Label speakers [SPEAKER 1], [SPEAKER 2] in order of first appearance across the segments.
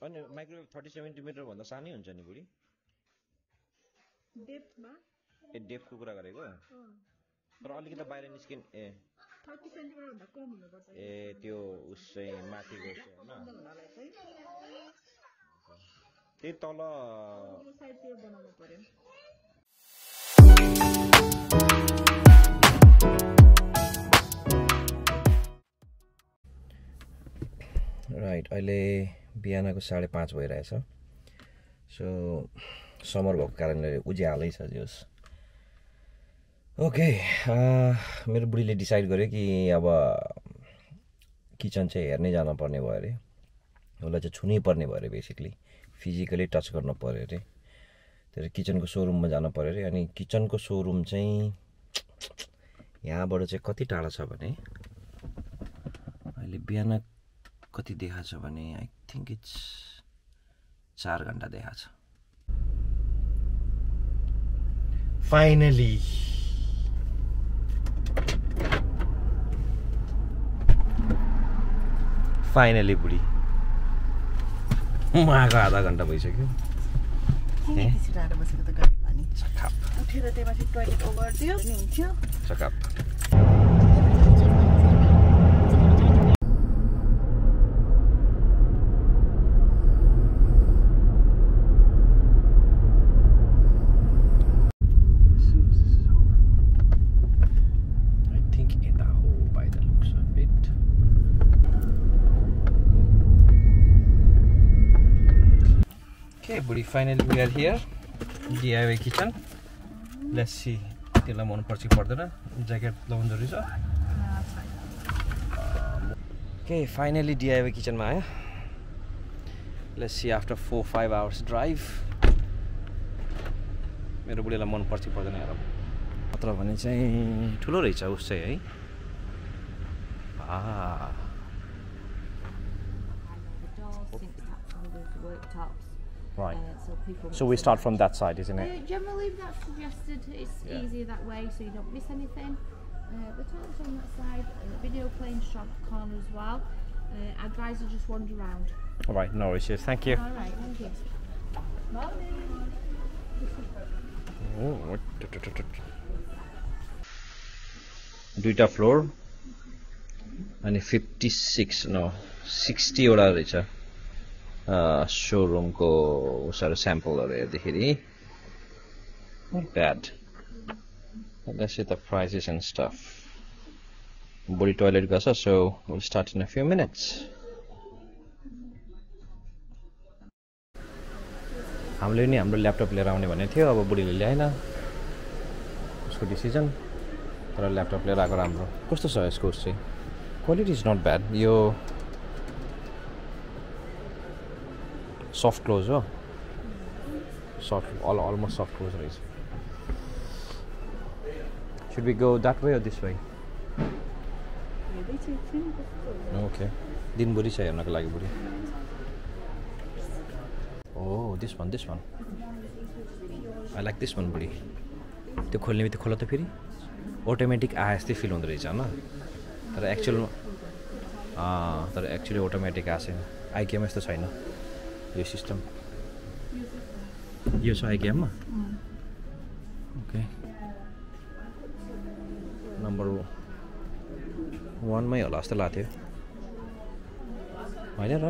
[SPEAKER 1] अनि microwave 30 centimetre भन्दा सानै हुन्छ नि बुढी
[SPEAKER 2] डेप्थमा
[SPEAKER 1] ए डेप्थको कुरा गरेको तर अलिकति बाहिर निस्किन ए
[SPEAKER 2] 30 सेन्टिमिटर भन्दा कम हुनुपर्छ
[SPEAKER 1] ए त्यो उसै माथिको हैन त्यही तल
[SPEAKER 2] यो साइडतिर बनाउनु पर्यो
[SPEAKER 1] राइट अहिले बिहानको 5:30 भइरहेछ सो समर भएको कारणले उज्यालै छ जोस ओके मेरो बुढीले डिसाइड गर्यो कि अब किचन चाहिँ हेर्नै जानु पर्ने भयो अरे उसलाई चाहिँ छुनै पर्ने भयो अरे बेसिकली फिजिकली टच गर्नु पर्यो अरे त्यसले किचनको सोरुममा जानु पर्यो अरे अनि किचनको सोरुम चाहिँ यहाँबाट चाहिँ कति टाढा छ भने अहिले बिहान कति देखाछ भने आई थिंक इट्स 4 घण्टा देखाछ फाइनली बुढी म आएको आधा घण्टा भइसक्यो
[SPEAKER 2] उठेर त्यहाँमाथि टोयलेट ओभर दियो नि हुन्थ्यो
[SPEAKER 1] चकाप Okay, buddy, finally we are here. DIY kitchen. Let's see. त्यसलाई मन पर्छ कि पर्दैन ज्याकेट लगाउनु जरुरी छ Okay, finally DIY kitchen मा आयो Let's see after 4-5 hours drive मेरो बुढीलाई मन पर्छ कि पर्दैन हेरौँ अत्र भने चाहिँ ठुलो रहेछ उस चाहिँ है Right. So we start from that side, isn't it?
[SPEAKER 3] Generally, that's suggested. It's easier that way, so you don't miss anything. The toilet's on that side. Video playing shop corner as well. Our guys will just wander around.
[SPEAKER 1] All right, no issues. Thank you.
[SPEAKER 3] All right, thank you. Morning.
[SPEAKER 1] Oh, दुईटा floor अनि 56 no 60 वटा रहेछ showroom को उसहरु स्याम्पलहरु हेर्दाखेरि not bad let's see the prices and stuff बुढी toilet गर्छ so we'll start in a few minutes हामीले नि हाम्रो ल्यापटप लिएर आउने भने थियो अब बुढीले ल्याएन उसको डिसिजन तर ल्यापटप लिएर आएको राम्रो कस्तो छ यसको चाहिँ क्वालिटी इज नट ब्याड यो soft close हो almost soft close रहेछ should we go that way or this way okay दिनभरि छ हेर्नको लागि बुढी oh this one I like this one बुढी त्यो खोल्ने बित्तिकै खोला त फेरि अटोमेटिक आए जस्तै फिल हुँदो रहेछ हैन तर एक्चुअली अटोमेटिक आएन आइकेमा यस्तो छैन यो सिस्टम यो छ आइकेमा ओके नम्बर 1 मै होला जस्तो लाग्थ्यो हैन र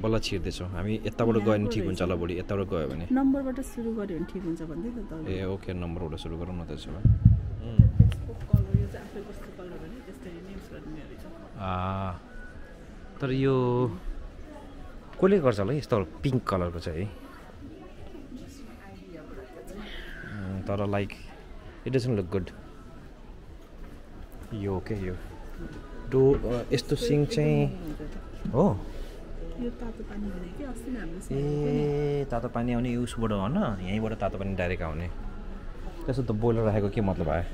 [SPEAKER 1] बल्ल छिर्दैछौँ हामी यताबाट गयो भने ठिक हुन्छ होला बुढी यताबाट गयो भने
[SPEAKER 2] नम्बरबाट सुरु गर्यो भने ठिक हुन्छ भन्दै त
[SPEAKER 1] ए ओके नम्बरबाट सुरु गरौँ न त्यसो भए तर यो कसले गर्छ होला यस्तो पिङ्क कलरको चाहिँ तर like it doesn't look good यो के यो डो यस्तो सिङ चाहिँ हो
[SPEAKER 2] यो तातो पानी भने के अस्ति हामीले
[SPEAKER 1] ए तातो पानी आउने उसबाट हो न यहीँबाट तातो पानी डाइरेक्ट आउने त्यसो त बोइलर राखेको के मतलब आयो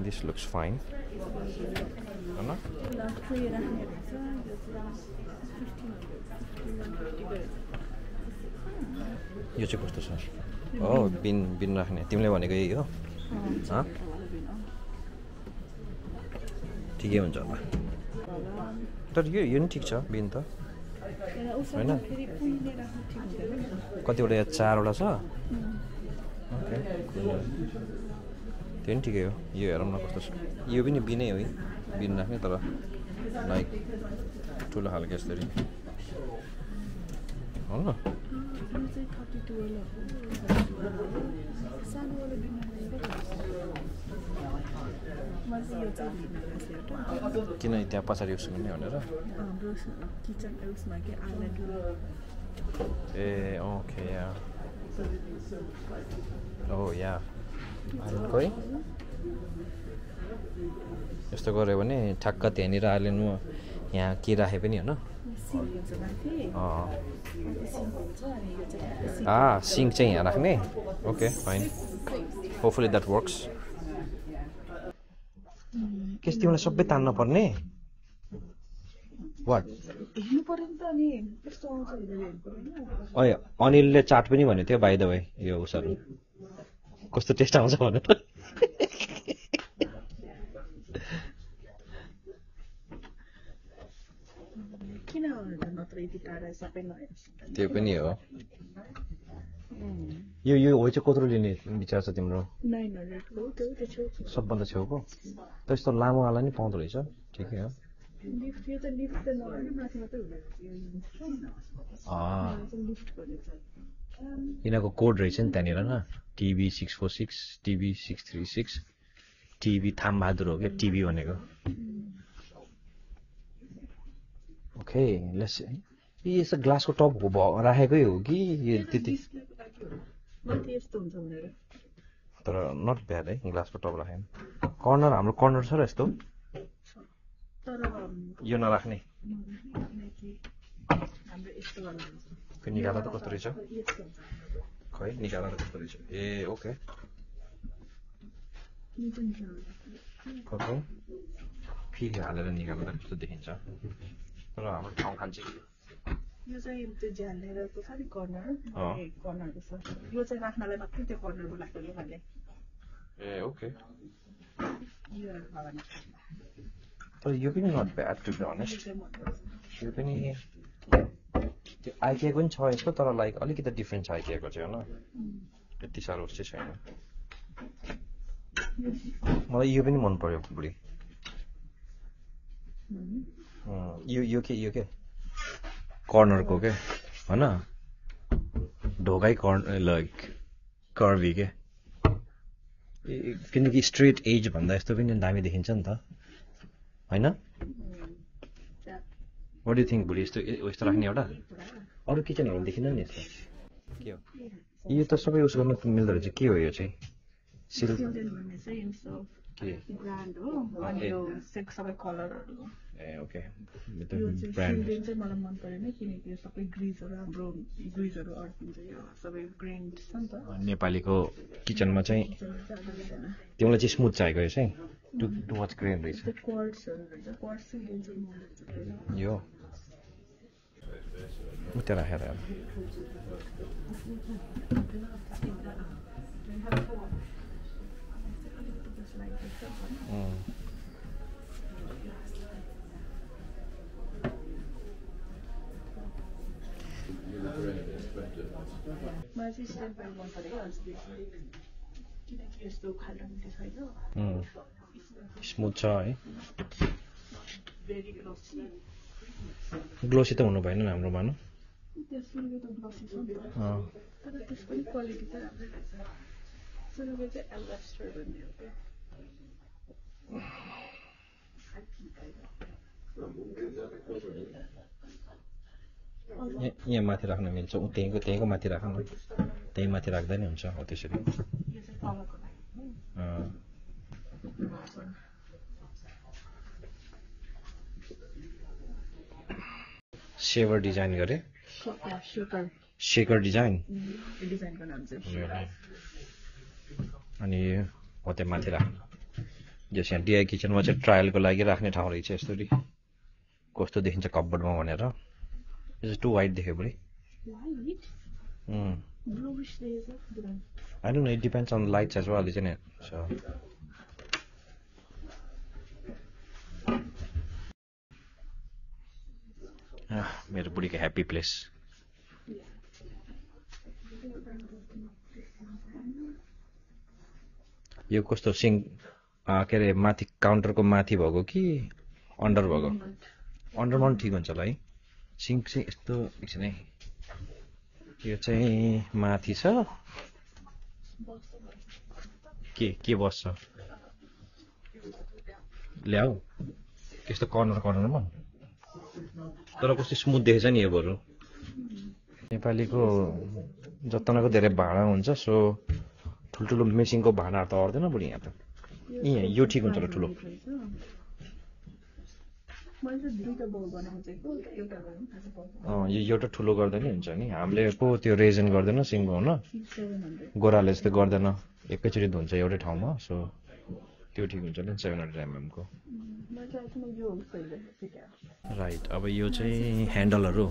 [SPEAKER 1] दिस लुक्स फाइन हैन यो चाहिँ कस्तो छ हो बिन राख्ने तिमीले भनेको यही हो ठिकै हुन्छ होला तर यो नि ठिक छ बिन त होइन कतिवटा यहाँ 4वटा छ ओके त्यो नि ठिकै हो यो हेरौँ न कस्तो छ यो पनि बिनै हो है बिन राख्ने तर लाइक ठुलो खालको यसरी हो न किन त्यहाँ पछाडि युज गर्ने भनेर ए ओके या ओ या खै यस्तो गऱ्यो भने ठ्याक्क त्यहाँनिर हालिनु यहाँ के राखे पनि होइन सिङ्क चाहिँ यहाँ राख्ने okay fine hopefully that works के तिमीलाई सबै तान्न पर्ने वाट अनिलले चाट पनि भनेको थियो बाइ द वे यो उसहरू कस्तो टेस्ट आउँछ भने त त्यो पनि हो यो हो चाहिँ कत्रो लिने विचार छ तिम्रो 900 सबभन्दा छेउको त यस्तो लामोवाला नि पाउँदो रहेछ ठिकै हो यिनीहरूको कोड रहेछ नि त्यहाँनिर न टिभी 646 टिभी 636 टिभी थामबहादुर हो क्या टिभी भनेको ओके लेट्स यस्तो ग्लासको टप राखेकै हो कि त्यति तर नट ब्याड है ग्लासको टप राख्यो कर्नर हाम्रो कर्नर छ र यस्तो यो नराख्ने निकाल्दा त कस्तो रहेछ खै निकाल्दा त कस्तो रहेछ ए ओके फेरि हालेर निकाल्दा कस्तो देखिन्छ तर हाम्रो ठाउँ खान्छ
[SPEAKER 2] यो चाहिँ त्यो झ्यालेरको छ नि कर्नर कर्नरको छ यो चाहिँ राख्नलाई मात्रै त्यो कर्नरको लाग्यो भने
[SPEAKER 1] ए ओके तर यो पनि not bad to be honest यो पनि त्यो आइकियाको पनि छ यसको तर लाइक अलिकति डिफ्रेन्ट छ आइकियाको चाहिँ होइन त्यति साह्रो चाहिँ छैन मलाई यो पनि मन पर्यो बुढी यो के कर्नरको के होइन ढोकै लाइक कर्भी के किनकि स्ट्रेट एज भन्दा यस्तो पनि दामी देखिन्छ नि त होइन वाट डु थिङ्क भोलि यस्तो राख्ने एउटा अरू किचनहरू देखिँदैन नि यस्तो के हो यो त सबै युज गर्न मिल्दो रहेछ के हो यो चाहिँ सिल्क के
[SPEAKER 2] ब्रान्ड हो अनि यो सिल्क सबै कलरहरू
[SPEAKER 1] ए ओके
[SPEAKER 2] ब्रान्ड चाहिँ मलाई मन परेन किनकि यो सबै ग्रिजहरू हाम्रो ग्रिजहरू अड्किन्छ यो सबै ग्रेन्ड छ नि त
[SPEAKER 1] नेपालीको किचनमा चाहिँ तिमीलाई चाहिँ स्मुथ चाहिएको यो चाहिँ टु मच ग्रेन रहेछ यो उता राखेर
[SPEAKER 2] मलाई चाहिँ स्ट्यान्ड बाई मन परेको किनकि यस्तो खाल्डो मिठो छैन
[SPEAKER 1] स्मुथ छ है
[SPEAKER 2] भेरी ग्लोसी
[SPEAKER 1] ग्लोसी त हुनु भएन हाम्रो मानु
[SPEAKER 2] त्यसको त ग्लोसी छ नि तर त्यसको पनि क्वालिटी चाहिँ राम्रै रहेछ सुरुको चाहिँ एल्बेस्टर भन्ने हो
[SPEAKER 1] यहाँ माथि राख्न मिल्छ त्यहीँको माथि राख्नु त्यही माथि राख्दा नि हुन्छ हो त्यसरी सेवर डिजाइन गरे शेकर डिजाइन अनि हो त्यो माथि राख्नु जस यहाँ डिआई किचनमा चाहिँ ट्रायलको लागि राख्ने ठाउँ रहेछ यस्तरी कस्तो देखिन्छ कपबोर्डमा भनेर यो टु वाइट देख्यो बुढी I don't know, it depends on the lights as well, isn't it? So मेरो बुढीको ह्याप्पी प्लेस यो कस्तो सिङ के अरे माथि काउन्टरको माथि भएको कि अन्डर भएको अन्डरमा ठिक हुन्छ होला है सिङ्क चाहिँ यस्तो एकछिन है यो चाहिँ माथि छ के बस्छ ल्याऊ त्यस्तो कर्नरमा तर कस्तो स्मुथ देखेछ नि यो बरु नेपालीको जत्तनाको धेरै भाँडा हुन्छ सो ठुल्ठुलो मेसिनको भाँडाहरू त अर्दैन बुढी यहाँ त यो ठिक हुन्छ होला ठुलो यो एउटा ठुलो गर्दा नि हुन्छ नि हामीले पो त्यो रेजन गर्दैन सिङ्गो हुन गोराले जस्तो गर्दैन एकैचोटि धुन्छ एउटै ठाउँमा सो त्यो ठिक हुन्छ नि 700 mm को राइट अब यो चाहिँ ह्यान्डलहरू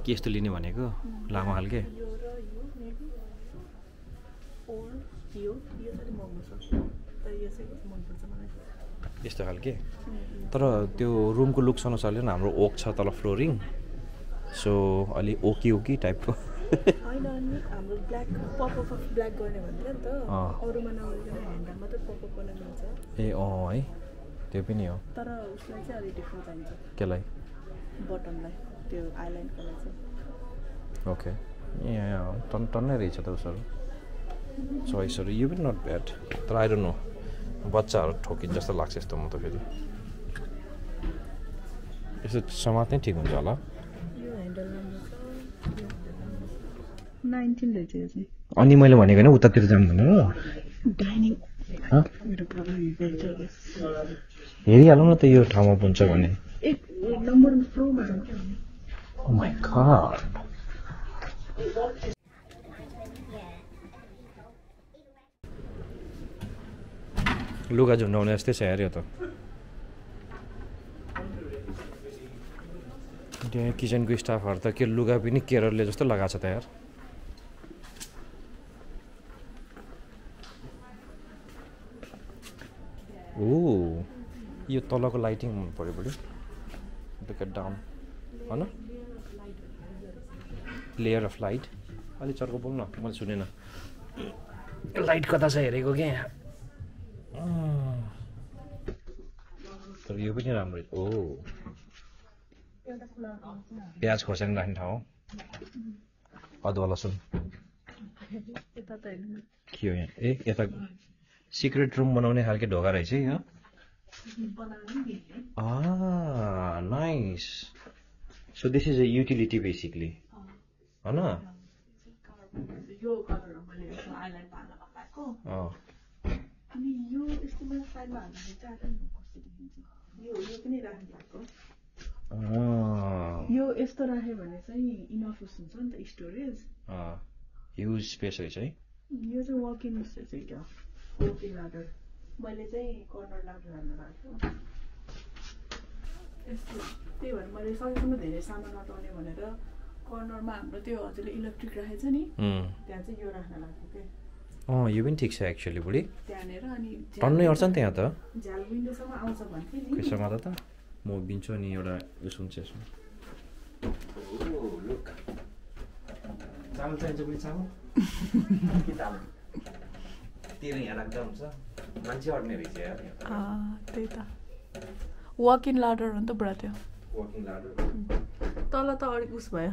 [SPEAKER 1] के यस्तो लिने भनेको लामो खालके यस्तो खालके तर त्यो रुमको लुक्स अनुसारले नि हाम्रो ओक छ तल फ्लोरिङ सो अलि ओकी टाइपको
[SPEAKER 2] होइन अनि हाम्रो ब्ल्याक पपअप ब्ल्याक गर्ने भन्दैन नि त अरूमा नगरिकन ह्यान्डल मात्रै पपअप गर्न मिल्छ
[SPEAKER 1] ए है त्यो पनि हो
[SPEAKER 2] तर उसलाई चाहिँ अलिक डिफ्रेन्ट चाहिन्छ
[SPEAKER 1] केलाई
[SPEAKER 2] बटमलाई त्यो आइलाइनकोलाई चाहिँ
[SPEAKER 1] ओके ए टन्नै रहेछ त उसहरू चोइसहरू यो पनि नट ब्याड तर आई डोन्ट नो बच्चाहरू ठोकिन्छ जस्तो लाग्छ यस्तो म त फेरि यस्तो समात्नै ठिक हुन्छ होला
[SPEAKER 2] यो ह्यान्डल राम्रो छ 19 रहेछ यो चाहिँ
[SPEAKER 1] अनि मैले भनेको होइन उतातिर जाऊँ भनेर
[SPEAKER 2] डाइनिङ
[SPEAKER 1] हेरिहालौँ न त यो ठाउँमा पुग्छ भने
[SPEAKER 2] एक नम्बर फ्लोरमा जान्छ
[SPEAKER 1] ओ माय गॉड लुगा झुन्डाउने जस्तै छ यार यो त त्यहाँ किचनको स्टाफहरू त के लुगा पनि केरलले जस्तो लगाएको छ त यार ओ यो तलको लाइटिङ मन पऱ्यो बढी लुक एट डाउन होइन लेयर अफ लाइट अलि चर्को बोल्न मैले सुनेन लाइट कता छ हेरेको क्या यहाँ तर यो पनि राम्रो ओ प्याज खोर्सानी राख्ने ठाउँ हो अदुवा लसुन के हो यहाँ ए यता सिक्रेट रुम बनाउने खालको ढोका रहेछ यो nice so this is a utility basically होइन
[SPEAKER 2] यो कलरमा मैले आइलाइन पार्न लगाएको अनि यो यस्तो मेरो साइडमा हाल्दाखेरि चाहिँ आएर कस्तो देखिन्छ यो पनि राख्नु भएको यो यस्तो राख्यो भने चाहिँ इनफ हुन्छ नि त स्टोरेज
[SPEAKER 1] ह्युज स्पेस रहेछ है
[SPEAKER 2] यो चाहिँ वकिङ रहेछ क्या वकिङ लाडर मैले चाहिँ कर्नर लाडर हाल्न राखेको यस्तो त्यही भएर मैले सकेसम्म धेरै सामान नटाउने भनेर कर्नरमा हाम्रो त्यो हजुरले इलेक्ट्रिक राखेको छ नि त्यहाँ चाहिँ यो राख्न लाग्यो क्या
[SPEAKER 1] यो पनि ठिक छ एक्चुअली बुढी
[SPEAKER 2] त्यहाँनिर अनि
[SPEAKER 1] टन्नै अट्छ नि त्यहाँ त
[SPEAKER 2] झ्याल विन्डोसम्म आउँछ भन्थ्यो नि
[SPEAKER 1] कसो मात्र त म दिन्छु अनि एउटा उस हुन्छ यसमा चामल चाहिन्छ बुढी चामल के चामल तेरो यहाँ राख्दा हुन्छ मान्छे अड्ने रहेछ यार
[SPEAKER 2] त्यही त वक इन लाडर हो नि त बुढा त्यो
[SPEAKER 1] वकिङ लाडर
[SPEAKER 2] तल त अलिक उस भयो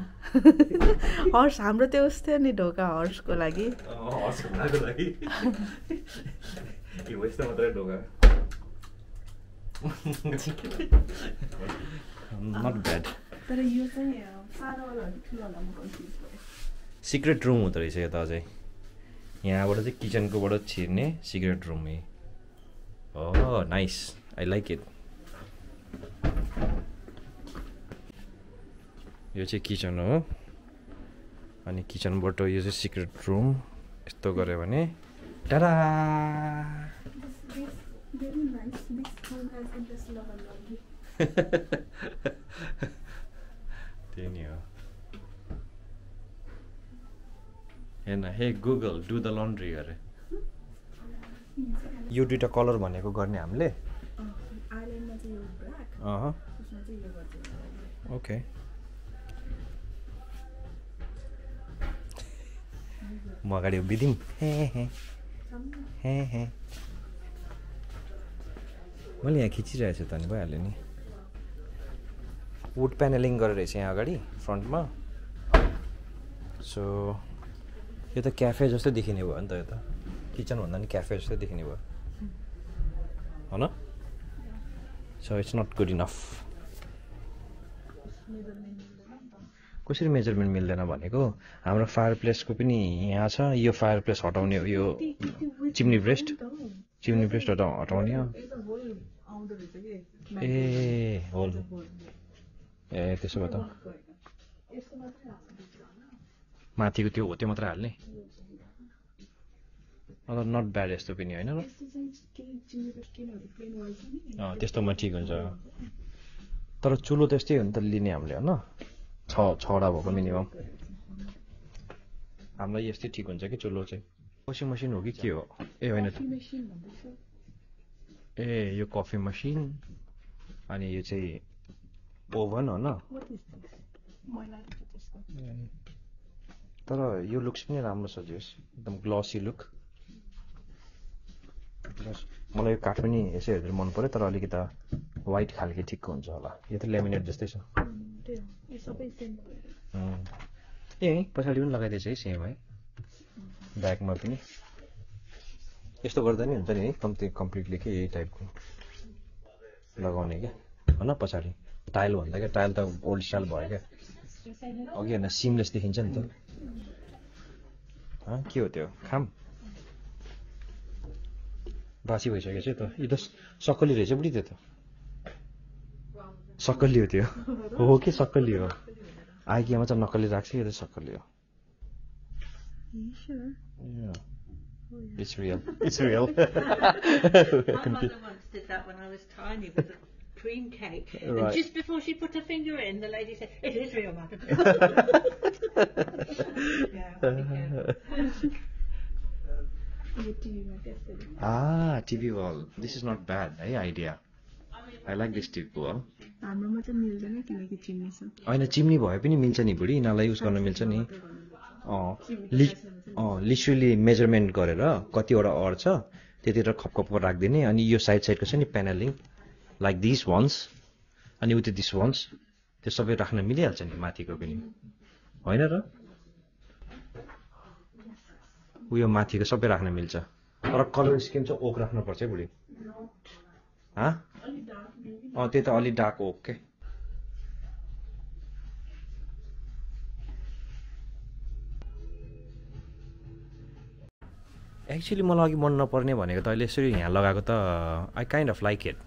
[SPEAKER 2] हर्स हाम्रो त्यो उस थियो नि ढोका हर्सको लागि
[SPEAKER 1] हर्सको लागि यो यस्तो मात्रै ढोका नट ब्याड
[SPEAKER 2] तर यो चाहिँ सानोवाला ठुलोवाला म कन्फ्युज भयो
[SPEAKER 1] सिक्रेट रुम हुँदो रहेछ यता अझै यहाँबाट चाहिँ किचनकोबाट छिर्ने secret room nice I like it यो चाहिँ किचन हो अनि किचनबाट यो चाहिँ सिक्रेट रुम यस्तो गऱ्यो भने टाडा त्यही नि हो हेर्न हे गुगल डु द लन्ड्री गरे यो दुइटा कलर भनेको गर्ने हामीले
[SPEAKER 2] आइल्यान्डमा चाहिँ यो ब्ल्याक
[SPEAKER 1] अँ
[SPEAKER 2] त्यसमा चाहिँ यो गर्छ
[SPEAKER 1] ओके म अगाडि उभिदिउँ हे मैले यहाँ खिचिरहेको छु त नि भइहाल्यो नि वुड प्यानलिङ गरेर रहेछ यहाँ अगाडि फ्रन्टमा सो यो त क्याफे जस्तो देखिने भयो नि त यो त किचन भन्दा नि क्याफे जस्तो देखिने भयो होइन so it's not good enough कसरी मेजरमेन्ट मिल्दैन भनेको हाम्रो फायर प्लेसको पनि यहाँ छ यो फायर प्लेस हटाउने हो यो चिम्नी ब्रेस्ट हटाउने हो ए होल ए त्यसो भए त माथिको त्यो हो त्यो मात्रै हाल्ने अन्त नट ब्याड यस्तो पनि होइन र त्यस्तोमा ठिक हुन्छ तर चुलो त्यस्तै हो नि त लिने हामीले होइन छवटा भएको मिनिमम हामीलाई यस्तै ठिक हुन्छ कि चुलो चाहिँ वासिङ मसिन हो कि के हो ए होइन त ए यो कफी मसिन अनि यो चाहिँ ओभन होइन तर यो लुक्स पनि राम्रो छ जोस् एकदम ग्लसी लुक मलाई यो काठ पनि यसै हेरेर मन पर्यो तर अलिकति वाइट खालको ठिकको हुन्छ होला यो त लेमिनेट जस्तै छ ए पछाडि पनि लगाइदिएछ है सेम है ब्याकमा पनि यस्तो गर्दा नि हुन्छ नि है कम्प्लिटली के यही टाइपको लगाउने क्या होइन पछाडि टाइल भन्दा क्या टाइल त ओल्ड स्टाइल भयो क्या अघि होइन सिमलेस देखिन्छ नि त के हो त्यो खाम बासी भइसकेको छ त यो त सक्कली रहेछ बुढी त्यो त सक्कली हो त्यो हो कि सक्कली हो आइकियामा चाहिँ नक्कली राख्छ यो त सक्कली हो It's real. It's real.
[SPEAKER 4] My mother once did that when I was tiny with a cream cake.
[SPEAKER 1] Right.
[SPEAKER 4] And just before she put her finger in, the lady said, "It is real, madam."
[SPEAKER 1] TV wall. This is not bad, hey, idea. I like this TV wall.
[SPEAKER 2] हाम्रोमा चाहिँ मिल्दैन किनकि chimney छ
[SPEAKER 1] होइन chimney भए पनि मिल्छ नि बुढी यिनीहरूलाई युज गर्न मिल्छ नि लिटरली मेजरमेन्ट गरेर कतिवटा अड्छ त्यतिखेर खपखप राखिदिने अनि यो साइडको छ नि प्यानलिङ लाइक दिस वन्स अनि उति दिस वन्स त्यो सबै राख्न मिलिहाल्छ नि माथिको पनि होइन र उयो माथिको सबै राख्न मिल्छ तर कलर स्किम चाहिँ ओक राख्नुपर्छ है बुढी त्यो त अलि डार्क ओक के एक्चुअली मलाई अघि मन नपर्ने भनेको त अहिले यसरी यहाँ लगाएको त I kind of like it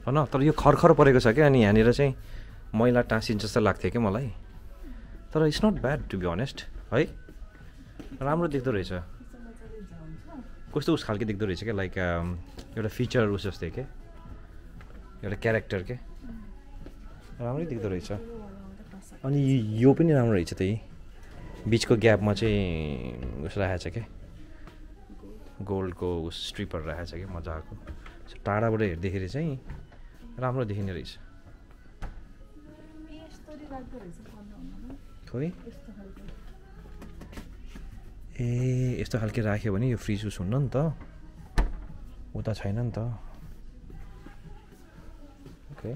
[SPEAKER 1] होइन तर यो खरखर परेको छ क्या अनि यहाँनिर चाहिँ मैला टाँसिन्छ जस्तो लाग्थ्यो क्या मलाई तर it's not bad to be honest है राम्रो देख्दो रहेछ कस्तो उस खालको देख्दो रहेछ क्या लाइक एउटा फिचर उस जस्तै के एउटा क्यारेक्टर के राम्रै देख्दो रहेछ अनि यो पनि राम्रो रहेछ त्यही बिचको ग्यापमा चाहिँ उस राखेको छ क्या गोल्डको उस स्ट्रिपहरू राखेको छ क्या मजाको टाढाबाट हेर्दाखेरि चाहिँ राम्रो देखिने रहेछ खोइ ए यस्तो खालके राख्यो भने यो फ्रिज उस हुन्न नि त उता छैन नि त ओके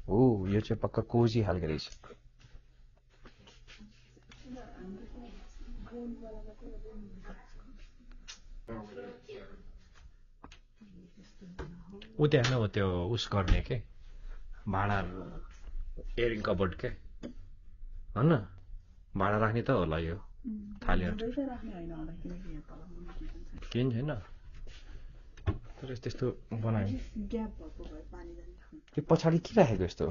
[SPEAKER 1] ओ यो चाहिँ पक्का कोजी खालको रहेछ ऊ त्यहाँ हो त्यो उस गर्ने के भाँडा एयरिङ कबोर्ड के होइन भाँडा राख्ने त होला यो थालीहरू केही छैन तर त्यस्तो बनायो त्यो पछाडि के राखेको यस्तो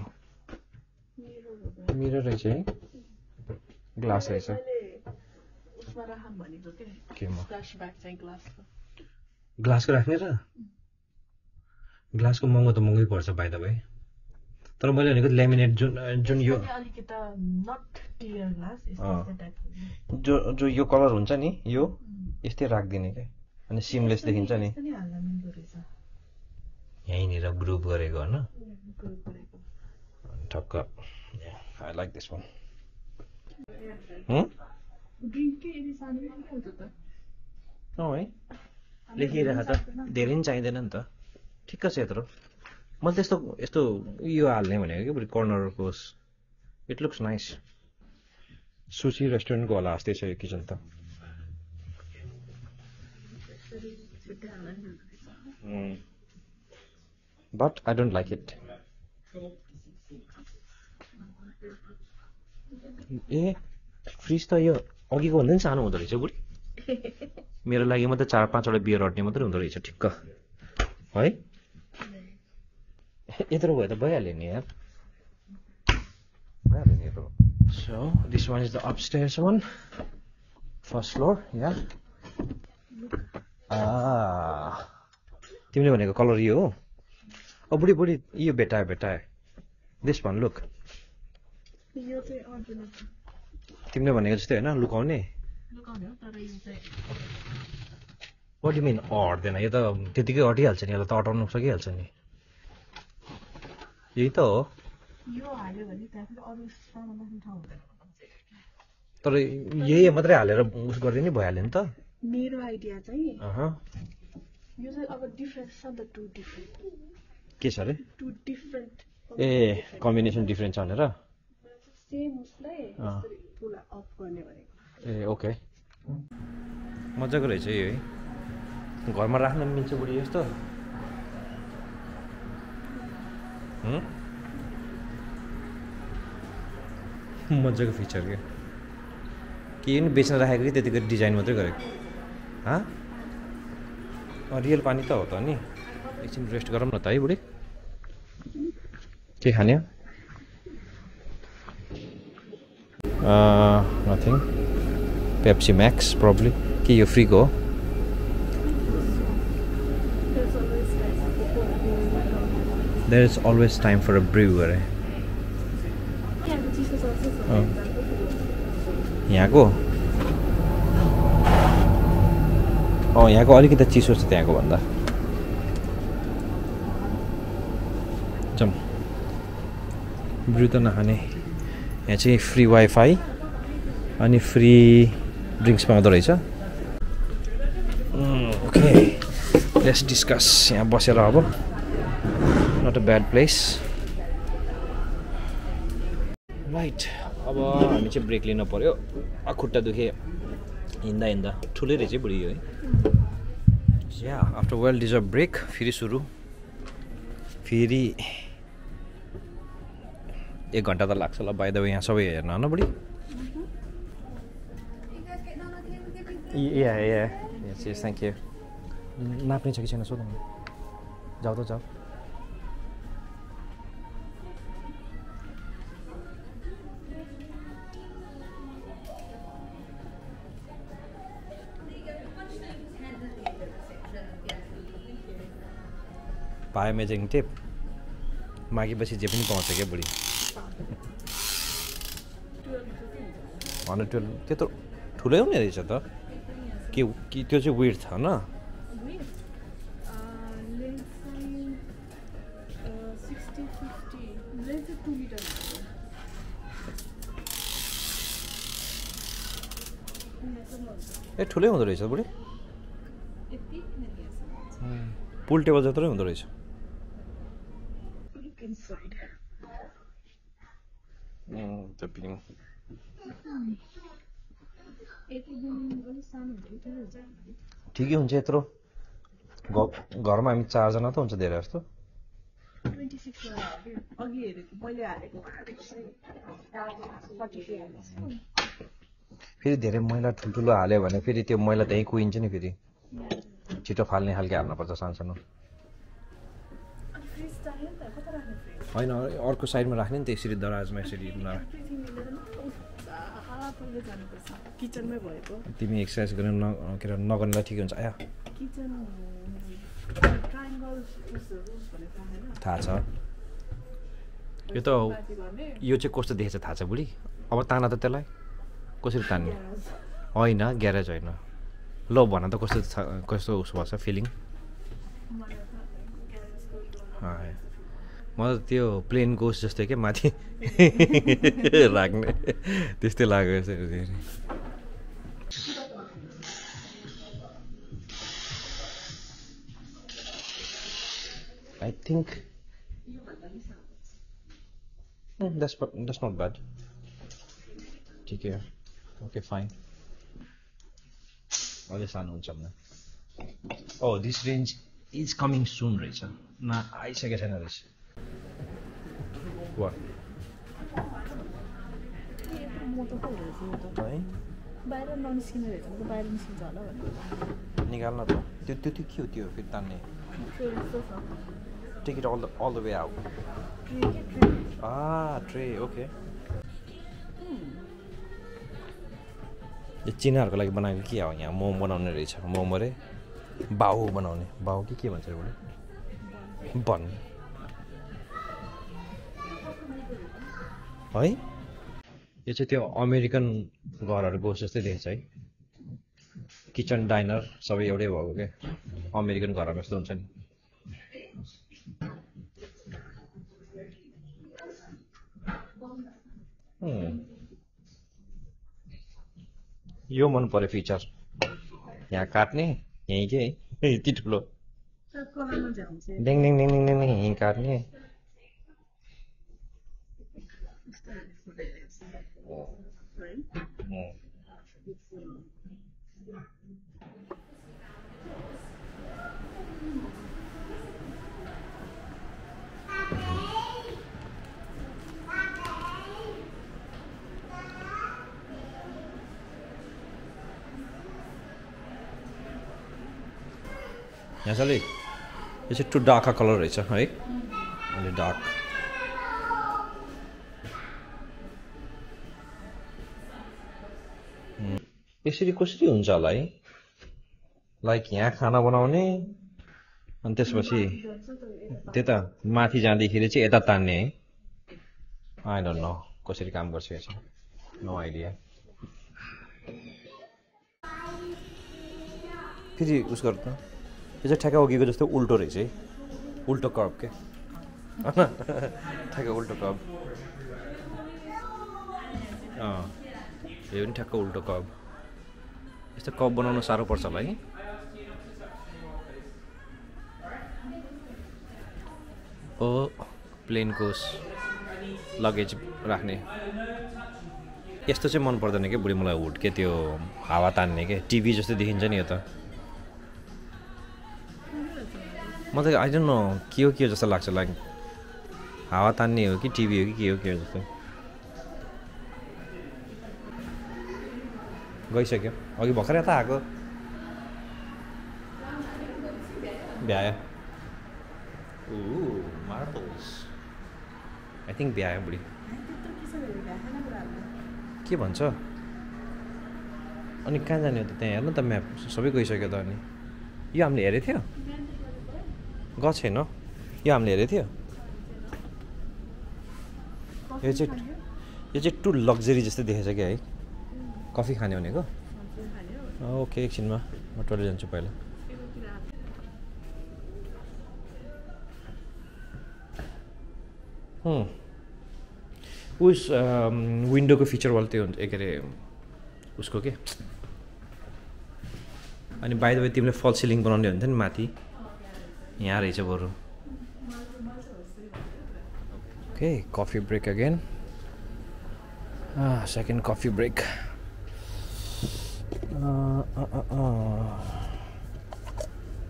[SPEAKER 1] मिरर रहेछ है ग्लास रहेछ ग्लासको राख्ने र ग्लासको महँगो त महँगै पर्छ बाइ द वे तर मैले भनेको लेमिनेट जुन यो जो यो कलर हुन्छ नि यो यस्तै राखिदिने क्या अनि सिमलेस देखिन्छ नि यहीँनिर ग्रुप गरेको होइन
[SPEAKER 2] ग्रुप गरेको
[SPEAKER 1] ठक्क आई लाइक दिस वान
[SPEAKER 2] ड्रिङ्कै यदि सानो पनि हुन्छ त
[SPEAKER 1] है लेखिरहेको त धेरै पनि चाहिँदैन नि त ठिक्क छ यत्रो मैले त्यस्तो यस्तो यो हाल्ने भनेको कि बरु कर्नरको इट लुक्स नाइस सुशी रेस्टुरेन्टको होला जस्तै छ यो किचन त but I don't like it A fridge त यो अघिको भन्दा पनि सानो हुँदो रहेछ बुढी मेरो लागि मात्रै 4-5वटा बियर अट्ने मात्रै हुँदो रहेछ ठिक्क है यत्रो भयो त भइहाल्यो नि यार भइहाल्यो नि यत्रो so this one is the upstairs one first floor या तिमीले भनेको कलर यो हो बुढी बुढी यो भेटायो दिस वान लुक
[SPEAKER 2] यो चाहिँ अर्जुन
[SPEAKER 1] तिमीले भनेको जस्तै होइन लुकाउने
[SPEAKER 2] लुकाउने हो तर यो चाहिँ
[SPEAKER 1] वाट यु मिन अट्दैन यो त त्यतिकै अटिहाल्छ नि यसलाई त अटाउनु सकिहाल्छ नि यही त हो
[SPEAKER 2] यो हाल्यो भने त्यहाँ फेरि अरू सामान राख्ने ठाउँ हुँदैन
[SPEAKER 1] तर यही मात्रै हालेर उस गरिदिए नि भइहाल्यो नि त
[SPEAKER 2] मेरो आइडिया चाहिँ
[SPEAKER 1] अहँ
[SPEAKER 2] यो चाहिँ अब डिफ्रेन्ट छ नि त टु डिफ्रेन्ट
[SPEAKER 1] के छ अरे
[SPEAKER 2] two different
[SPEAKER 1] a combination different छ भनेर
[SPEAKER 2] सेम उसलाई यसरी पुरा अफ गर्ने भनेको
[SPEAKER 1] ए ओके मजाको रहेछ यो है घरमा राख्न मिल्छ बुढी यस्तो मजाको फिचर क्या के पनि बेच्न राखेको कि त्यतिको डिजाइन मात्रै गरेको रियल पानी त हो त नि एकछिन रेस्ट गरौँ न त है बुढी के खाने नथिङ पेप्सी म्याक्स प्रब्ली के यो फ्रीको हो there is always time for a brew अरे यहाँको यहाँको अलिकति चिसो छ त्यहाँको भन्दा जाउँ ब्रिउ त नखाने यहाँ चाहिँ फ्री वाइफाई अनि फ्री ड्रिङ्क्स पाउँदो रहेछ ओके लेट्स डिस्कस यहाँ बसेर अब not a bad place right अब हामी चाहिँ ब्रेक लिनु पऱ्यो खुट्टा दुखे हिँड्दा ठुलै रहेछ बुढी यो है या आफ्टर वेल डिजर्भ ब्रेक फेरि सुरु फेरि 1 घन्टा त लाग्छ होला बाइ द वे यहाँ सबै हेर्न होइन बुढी यस थ्याङ्क यू नाप्ने छ कि छैन सोध्नु जाऊ त जाऊ पायो मेजिङ टेप मागेपछि जे पनि पाउँछ क्या बुढी 112 त्यत्रो ठुलै हुने रहेछ त के त्यो चाहिँ विड्थ होइन ए ठुलै हुँदो रहेछ बुढी पुल टेबल जत्रै हुँदो रहेछ ठिकै हुन्छ यत्रो घरमा हामी 4 जना त हुन्छ धेरै जस्तो
[SPEAKER 2] 26 अघि हेरेको मैले हालेको
[SPEAKER 1] फेरि धेरै मैला ठुल्ठुलो हाल्यो भने फेरि त्यो मैला त्यहीँ कुहिन्छ नि फेरि छिटो फाल्ने खालके हाल्नुपर्छ सानसानो होइन अर्को साइडमा राख्ने नि त यसरी दराजमा यसरी
[SPEAKER 2] किचनमै भएको
[SPEAKER 1] तिमी एक्सर्साइज गर्न के अरे नगर्नेलाई ठिकै हुन्छ आया थाहा छ यो त यो चाहिँ कस्तो देखेछ थाहा छ बुढी अब ताना त त्यसलाई कसरी तान्ने होइन ग्यारेज होइन ल भन त कस्तो कस्तो उस भएको छ फिलिङ म त त्यो प्लेन गोस जस्तै क्या माथि राख्ने त्यस्तै लाग्यो I think that's not bad. Okay, okay, fine. अझै सानो हुन्छ भने दिस रेन्ज इज कमिङ सुन रहेछ न आइसकेको छैन रहेछ
[SPEAKER 2] बाहिर ननिस्किने रहेछ नि त बाहिर निस्किन्छ होला भनेर
[SPEAKER 1] निकाल्न त त्यो के हो त्यो फेरि तान्ने take it all the way out tray okay यो चिनाहरूको लागि बनाएको के हो यहाँ मोमो बनाउने रहेछ मोमो रे बाउ बनाउने बाउ के भन्छ एउटा बन है यो चाहिँ त्यो अमेरिकन घरहरू गोस जस्तै देख्छ है किचन डाइनर सबै एउटै भएको क्या अमेरिकन घरमा जस्तो हुन्छ नि यो मन पर्यो फिचर यहाँ काट्ने यहीँ के यति ठुलो डिङ डिङ डिङ डिङ डिङ यहीँ काट्ने यहाँ चाहिँ यो चाहिँ टु डार्क कलर रहेछ है अलि डार्क यसरी कसरी हुन्छ होला है लाइक यहाँ खाना बनाउने अनि त्यसपछि त्यता माथि जाँदाखेरि चाहिँ यता तान्ने है आई डोन्ट नो कसरी काम गर्छ यो चाहिँ नो आइडिया फेरि उस गर् त यो चाहिँ ठ्याक्क अघिको जस्तो उल्टो रहेछ है उल्टो कर्ब के ठ्याक्क उल्टो कर्ब यो पनि ठ्याक्क उल्टो कर्ब यस्तो कप बनाउन साह्रो पर्छ होला है ओ प्लेन कोस लगेज राख्ने यस्तो चाहिँ मन पर्दैन क्या बुढी मलाई वुड के त्यो हावा तान्ने के टिभी जस्तो देखिन्छ नि यो त म त आई डोन्ट नो के हो जस्तो लाग्छ लाइक हावा तान्ने हो कि टिभी हो कि के हो जस्तो गइसक्यो अघि भर्खर यता आएको भ्यायो मार्बल्स आई थिङ्क भ्यायो बुढी के भन्छ अनि कहाँ जाने हो त त्यहाँ हेर्नु त म्याप सबै गइसक्यो त अनि यो हामीले हेरेको थियो गएको छैन यो हामीले हेरेको थियो यो चाहिँ टु लग्जरी जस्तो देखेछ क्या है कफी खाने भनेको ओके एकछिनमा म टोइलेट जान्छु पहिला उस विन्डोको फिचर वाल त्यो हुन्छ के अरे उसको के अनि बाइ द वे तिमीले फल सिलिङ बनाउने हुन्थ्यो नि माथि यहाँ रहेछ बरु okay coffee break again second coffee break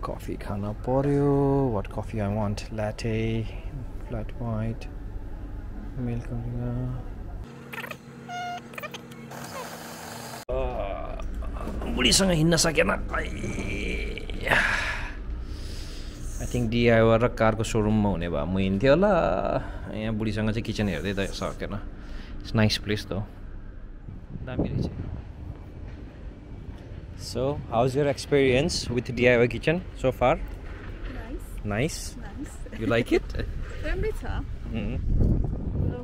[SPEAKER 1] coffee खाना पर्यो what coffee I want latte flat white milk बुढीसँग हिँड्न सकेन आई थिङ्क डिआइवाई र कारको सोरुममा हुने भए म हिँड्थेँ होला यहाँ बुढीसँग चाहिँ किचन हेर्दै त सकेन इट्स नाइस प्लेस त दामी रहेछ So, how's your experience with DIY kitchen so far? Nice. You like it?
[SPEAKER 2] राम्रै छ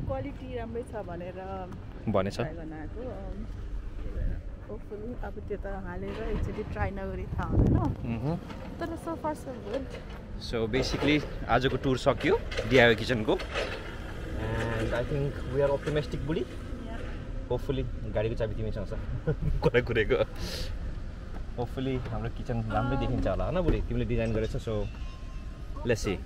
[SPEAKER 2] क्वालिटी राम्रै छ भनेर
[SPEAKER 1] भनेछ
[SPEAKER 2] होपफुली अब त्यो त हालेर एकचोटि ट्राई नगरी थाहा हुँदैन तर so far so good
[SPEAKER 1] so basically आजको टुर सक्यो DIY किचनको and I think we are optimistic बुढी होपफुली गाडीको चाबी तिमीसँग छ कुरा कुरेको होपफुली हाम्रो किचन राम्रै देखिन्छ होला होइन बुढी तिमीले डिजाइन गरेछौ सो लेट्स सी